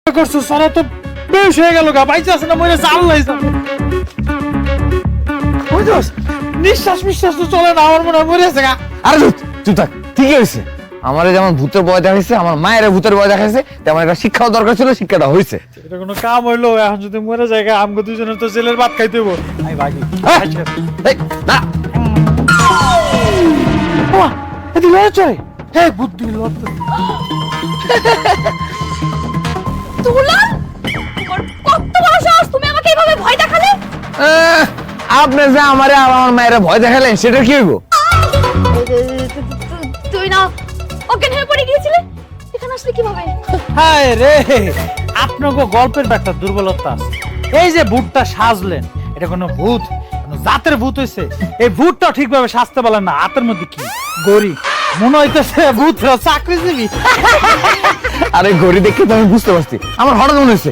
করছো সারা তো বেশ হয়ে গেল গা বাইচা আছে না মরে আল্লাহ জানে ওই দোস নিঃশ্বাস বিশ্বাস তো চলে না আমার মনে হয় মরে আছে গা আরে চুপ থাক ঠিকই হয়েছে আমারে যেমন ভূতের ভয় দেখাইছে আমার মায়ের ভূতের ভয় দেখাইছে তেমন একটা শিক্ষাও দরকার ছিল শিক্ষাটা হয়েছে এটা কোনো কাম হইলো এখন যদি মরে যায় গা আমগো দুজনের তো জেলের ভাত খাইতে হইব আই ভাগি এই, না ওয়া এদি লড়ে চলে হে বুদ্ধি লড়তে দুলাল তোমার কত বড় সাহস তুমি আমাকে এইভাবে ভয় দেখালে আপনি যে আমারে আমার মায়ের ভয় দেখালেন সেটা কি হইব তুই না অজ্ঞান হয়ে পড়ে গিয়েছিলে এখানে আসলে কিভাবে হায় রে আপনাকে গল্পের একটা দুর্বলতা আছে এই যে ভূতটা সাজলেন এটা কোনো ভূত কোনো জাতের ভূত হইছে এই ভূতটা ঠিকভাবে সাজতে পারলেন না হাতের মধ্যে কি গড়ি মনে হইতেছে ভূত চাকরিজীবী আরে ঘড়ি দেখে তো আমি বুঝতে পারছি আমার হঠাৎ মনে হয়েছে